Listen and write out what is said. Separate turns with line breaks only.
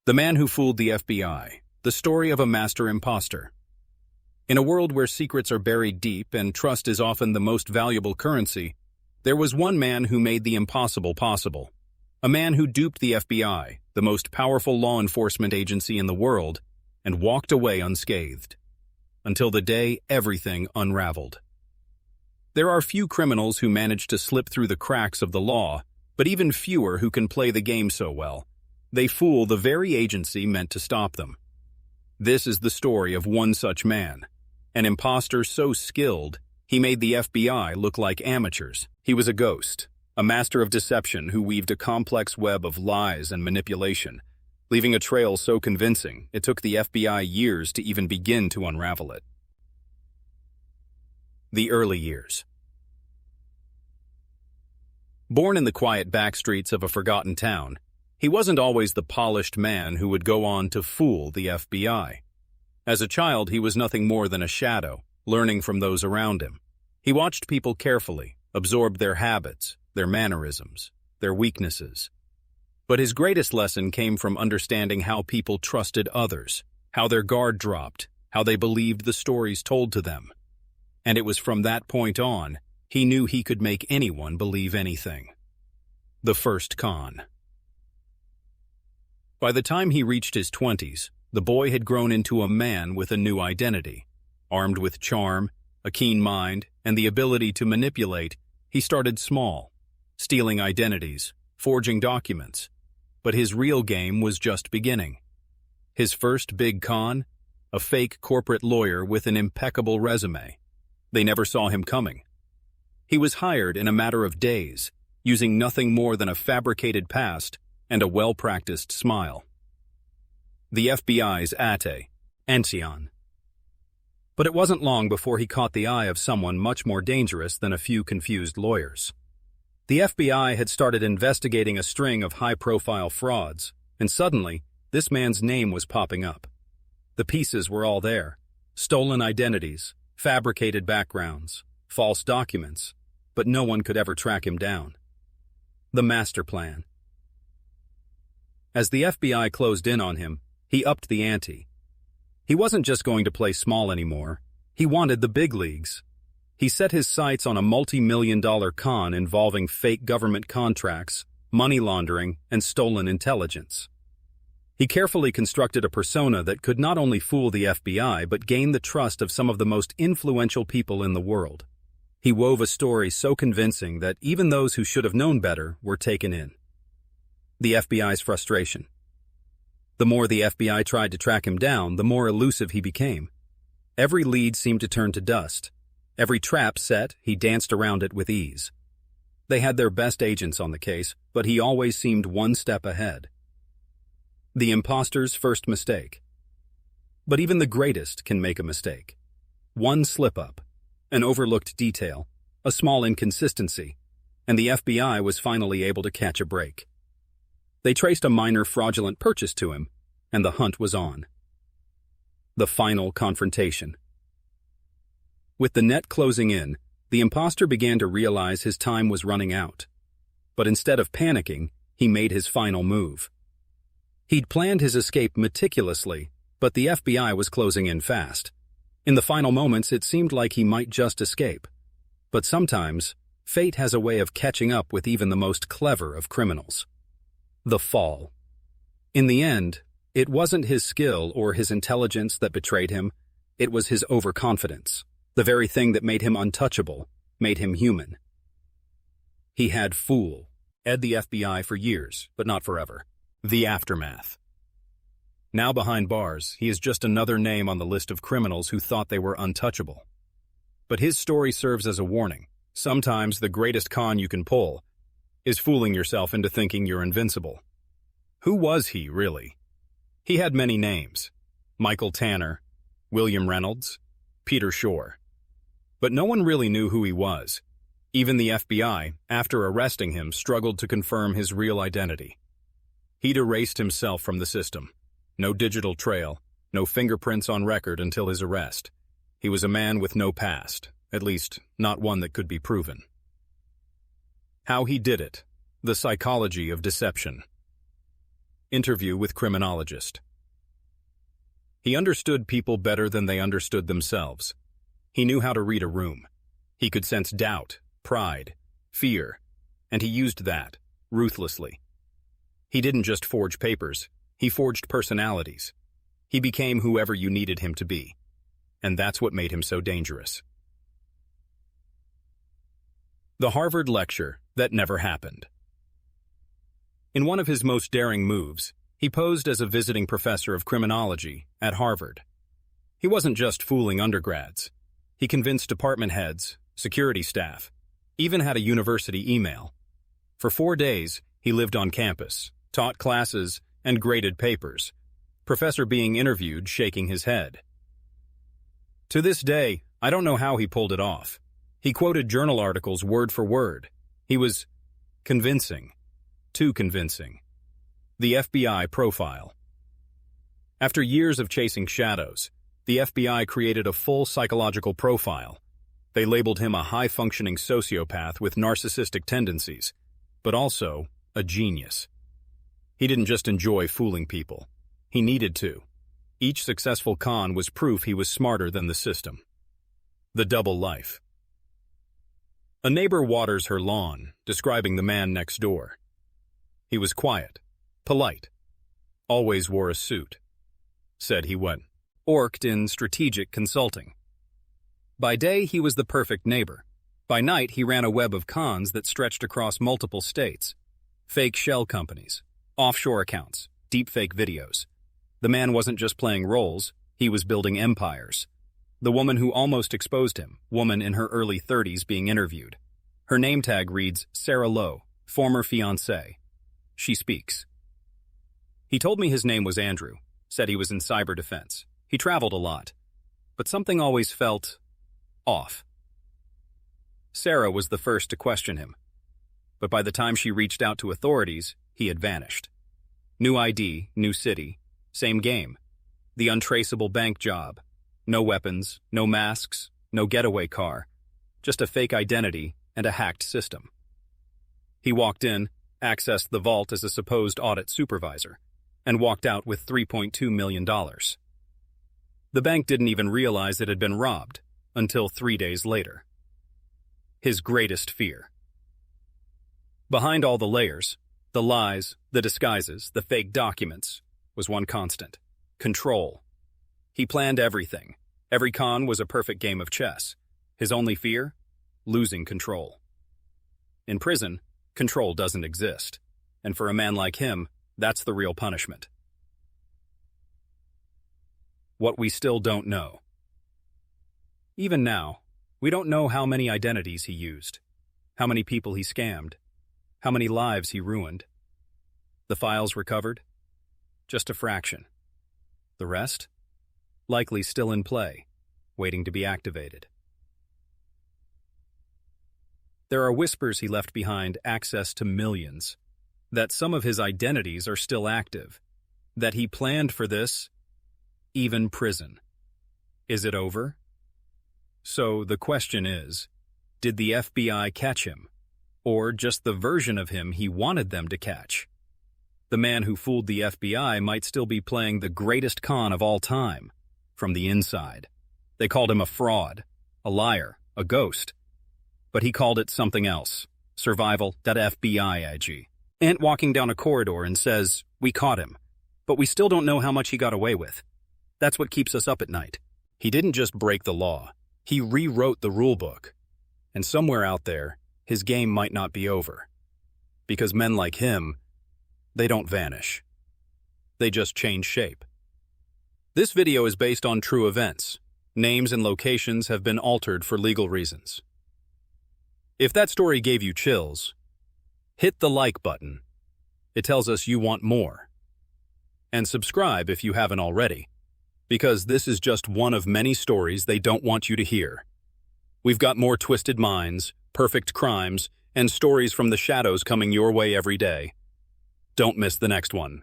The Man Who Fooled the FBI, the story of a master imposter. In a world where secrets are buried deep and trust is often the most valuable currency, there was one man who made the impossible possible. A man who duped the FBI, the most powerful law enforcement agency in the world, and walked away unscathed. Until the day everything unraveled. There are few criminals who manage to slip through the cracks of the law, but even fewer who can play the game so well. They fool the very agency meant to stop them. This is the story of one such man, an imposter so skilled, he made the FBI look like amateurs. He was a ghost, a master of deception who weaved a complex web of lies and manipulation, leaving a trail so convincing it took the FBI years to even begin to unravel it. The early years. Born in the quiet backstreets of a forgotten town, he wasn't always the polished man who would go on to fool the FBI. As a child, he was nothing more than a shadow, learning from those around him. He watched people carefully, absorbed their habits, their mannerisms, their weaknesses. But his greatest lesson came from understanding how people trusted others, how their guard dropped, how they believed the stories told to them. And it was from that point on, he knew he could make anyone believe anything. The first con. By the time he reached his 20s, the boy had grown into a man with a new identity. Armed with charm, a keen mind, and the ability to manipulate, he started small, stealing identities, forging documents. But his real game was just beginning. His first big con? A fake corporate lawyer with an impeccable resume. They never saw him coming. He was hired in a matter of days, using nothing more than a fabricated past and a well-practiced smile. The FBI's Ancien. But it wasn't long before he caught the eye of someone much more dangerous than a few confused lawyers. The FBI had started investigating a string of high-profile frauds, and suddenly, this man's name was popping up. The pieces were all there. Stolen identities, fabricated backgrounds, false documents, but no one could ever track him down. The master plan. As the FBI closed in on him, he upped the ante. He wasn't just going to play small anymore. He wanted the big leagues. He set his sights on a multi-million-dollar con involving fake government contracts, money laundering, and stolen intelligence. He carefully constructed a persona that could not only fool the FBI but gain the trust of some of the most influential people in the world. He wove a story so convincing that even those who should have known better were taken in. The FBI's frustration. The more the FBI tried to track him down, the more elusive he became. Every lead seemed to turn to dust. Every trap set, he danced around it with ease. They had their best agents on the case, but he always seemed one step ahead. The imposter's first mistake. But even the greatest can make a mistake. One slip-up, an overlooked detail, a small inconsistency, and the FBI was finally able to catch a break. They traced a minor fraudulent purchase to him, and the hunt was on. The final confrontation. With the net closing in, the imposter began to realize his time was running out. But instead of panicking, he made his final move. He'd planned his escape meticulously, but the FBI was closing in fast. In the final moments, it seemed like he might just escape. But sometimes, fate has a way of catching up with even the most clever of criminals. The fall. In the end, it wasn't his skill or his intelligence that betrayed him, it was his overconfidence. The very thing that made him untouchable, made him human. He had fooled the FBI for years, but not forever. The aftermath. Now behind bars, he is just another name on the list of criminals who thought they were untouchable. But his story serves as a warning. Sometimes the greatest con you can pull is fooling yourself into thinking you're invincible. Who was he, really? He had many names. Michael Tanner, William Reynolds, Peter Shore. But no one really knew who he was. Even the FBI, after arresting him, struggled to confirm his real identity. He'd erased himself from the system. No digital trail, no fingerprints on record until his arrest. He was a man with no past, at least not one that could be proven. How he did it. The psychology of deception. Interview with criminologist. He understood people better than they understood themselves. He knew how to read a room. He could sense doubt, pride, fear, and he used that, ruthlessly. He didn't just forge papers, he forged personalities. He became whoever you needed him to be. And that's what made him so dangerous. The Harvard lecture that never happened. In one of his most daring moves, he posed as a visiting professor of criminology at Harvard. He wasn't just fooling undergrads. He convinced department heads, security staff, even had a university email. For 4 days, he lived on campus, taught classes, and graded papers, professor being interviewed shaking his head. To this day, I don't know how he pulled it off. He quoted journal articles word for word. He was convincing. Too convincing. The FBI profile. After years of chasing shadows, the FBI created a full psychological profile. They labeled him a high-functioning sociopath with narcissistic tendencies, but also a genius. He didn't just enjoy fooling people. He needed to. Each successful con was proof he was smarter than the system. The double life. A neighbor waters her lawn, describing the man next door. He was quiet, polite, always wore a suit. Said he worked in strategic consulting. By day, he was the perfect neighbor. By night, he ran a web of cons that stretched across multiple states. Fake shell companies, offshore accounts, deepfake videos. The man wasn't just playing roles, he was building empires. The woman who almost exposed him, woman in her early 30s being interviewed. Her name tag reads Sarah Lowe, former fiancé. She speaks. He told me his name was Andrew, said he was in cyber defense. He traveled a lot, but something always felt off. Sarah was the first to question him, but by the time she reached out to authorities, he had vanished. New ID, new city, same game. The untraceable bank job. No weapons, no masks, no getaway car. Just a fake identity and a hacked system. He walked in, accessed the vault as a supposed audit supervisor, and walked out with $3.2 million. The bank didn't even realize it had been robbed until 3 days later. His greatest fear. Behind all the layers, the lies, the disguises, the fake documents, was one constant: control. He planned everything. Every con was a perfect game of chess. His only fear? Losing control. In prison, control doesn't exist. And for a man like him, that's the real punishment. What we still don't know. Even now, we don't know how many identities he used, how many people he scammed, how many lives he ruined. The files recovered? Just a fraction. The rest? Likely still in play, waiting to be activated. There are whispers he left behind access to millions, that some of his identities are still active, that he planned for this, even prison. Is it over? So the question is, did the FBI catch him, or just the version of him he wanted them to catch? The man who fooled the FBI might still be playing the greatest con of all time, from the inside. They called him a fraud, a liar, a ghost. But he called it something else. Survival.FBI IG. Ant walking down a corridor and says, "We caught him, but we still don't know how much he got away with." That's what keeps us up at night. He didn't just break the law. He rewrote the rulebook. And somewhere out there, his game might not be over. Because men like him, they don't vanish. They just change shape. This video is based on true events. Names and locations have been altered for legal reasons. If that story gave you chills, hit the like button. It tells us you want more. And subscribe if you haven't already, because this is just one of many stories they don't want you to hear. We've got more twisted minds, perfect crimes, and stories from the shadows coming your way every day. Don't miss the next one.